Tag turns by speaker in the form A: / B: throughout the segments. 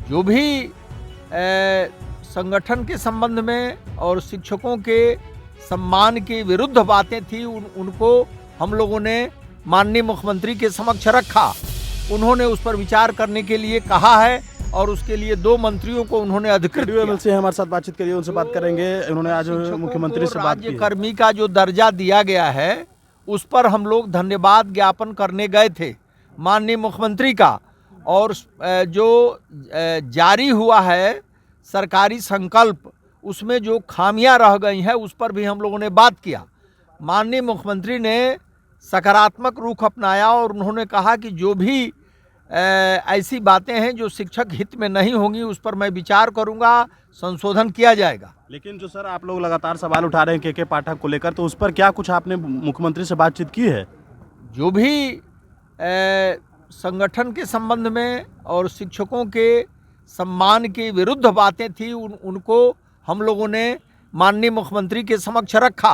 A: जो भी संगठन के संबंध में और शिक्षकों के सम्मान के विरुद्ध बातें थी उनको हम लोगों ने माननीय मुख्यमंत्री के समक्ष रखा। उन्होंने उस पर विचार करने के लिए कहा है और उसके लिए 2 मंत्रियों को उन्होंने अधिकृत किया।
B: से हमारे साथ बातचीत करिए, उनसे बात करेंगे। उन्होंने आज मुख्यमंत्री से बात की।
A: राज्यकर्मी का जो दर्जा दिया गया है उस पर हम लोग धन्यवाद ज्ञापन करने गए थे माननीय मुख्यमंत्री का, और जो जारी हुआ है सरकारी संकल्प उसमें जो खामियां रह गई हैं उस पर भी हम लोगों ने बात किया। माननीय मुख्यमंत्री ने सकारात्मक रुख अपनाया और उन्होंने कहा कि जो भी ऐसी बातें हैं जो शिक्षक हित में नहीं होंगी उस पर मैं विचार करूंगा, संशोधन किया जाएगा।
B: लेकिन जो सर आप लोग लगातार सवाल उठा रहे हैं के पाठक को लेकर, तो उस पर क्या कुछ आपने मुख्यमंत्री से बातचीत की है?
A: जो भी संगठन के संबंध में और शिक्षकों के सम्मान के विरुद्ध बातें थी उनको हम लोगों ने माननीय मुख्यमंत्री के समक्ष रखा।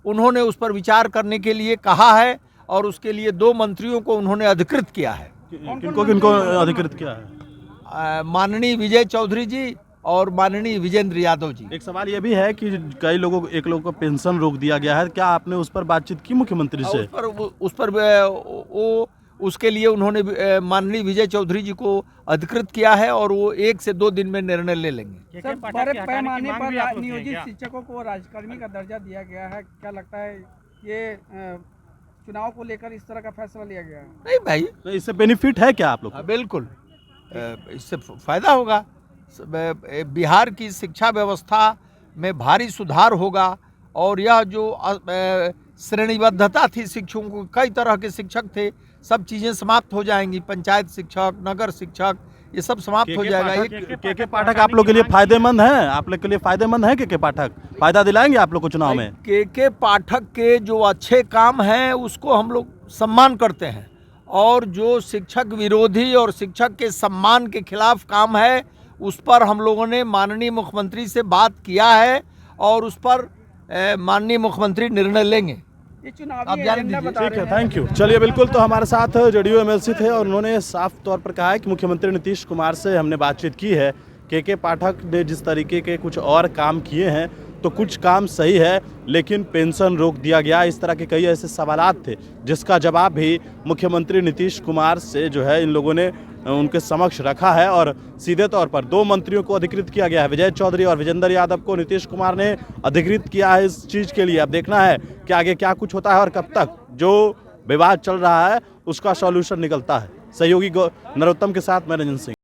A: उन्होंने उस पर विचार करने के लिए कहा है और उसके लिए 2 मंत्रियों को उन्होंने अधिकृत किया है।
B: किनको अधिकृत किया है?
A: माननीय विजय चौधरी जी और माननीय विजेंद्र यादव जी।
B: एक सवाल ये भी है कि कई लोगों को, एक लोगों को पेंशन रोक दिया गया है, क्या आपने उस पर बातचीत की मुख्यमंत्री से?
A: उसके लिए उन्होंने माननीय विजय चौधरी जी को अधिकृत किया है और वो 1 से 2 दिन में निर्णय ले लेंगे।
C: सर, बड़े पैमाने पर नियोजित शिक्षकों को राज्यकर्मी का दर्जा दिया गया है, क्या लगता है ये चुनाव को लेकर इस तरह का फैसला लिया गया है?
A: नहीं भाई,
B: तो इससे बेनिफिट है क्या आप लोग?
A: बिल्कुल इससे फायदा होगा। बिहार की शिक्षा व्यवस्था में भारी सुधार होगा और यह जो श्रेणीबद्धता थी शिक्षकों को, कई तरह के शिक्षक थे, सब चीज़ें समाप्त हो जाएंगी। पंचायत शिक्षक, नगर शिक्षक, ये सब समाप्त हो जाएगा।
B: के पाठक आप लोग के लिए फायदेमंद है? आप लोग के लिए फायदेमंद है के पाठक? फायदा दिलाएंगे आप लोग को चुनाव में?
A: के पाठक के जो अच्छे काम हैं उसको हम लोग सम्मान करते हैं, और जो शिक्षक विरोधी और शिक्षक के सम्मान के खिलाफ काम है उस पर हम लोगों ने माननीय मुख्यमंत्री से बात किया है और उस पर माननीय मुख्यमंत्री निर्णय लेंगे।
C: ये चुनावी एजेंडा बता रहे हैं।
B: ठीक है, थैंक यू। चलिए, बिल्कुल। तो हमारे साथ जेडीयू एमएलसी थे और उन्होंने साफ तौर पर कहा है कि मुख्यमंत्री नीतीश कुमार से हमने बातचीत की है। के पाठक ने जिस तरीके के कुछ और काम किए हैं तो कुछ काम सही है, लेकिन पेंशन रोक दिया गया, इस तरह के कई ऐसे सवालात थे जिसका जवाब भी मुख्यमंत्री नीतीश कुमार से जो है इन लोगों ने उनके समक्ष रखा है और सीधे तौर पर 2 मंत्रियों को अधिकृत किया गया है। विजय चौधरी और विजेंद्र यादव को नीतीश कुमार ने अधिकृत किया है इस चीज़ के लिए। अब देखना है कि आगे क्या कुछ होता है और कब तक जो विवाद चल रहा है उसका सॉल्यूशन निकलता है। सहयोगी नरोत्तम के साथ मैं रंजन सिंह।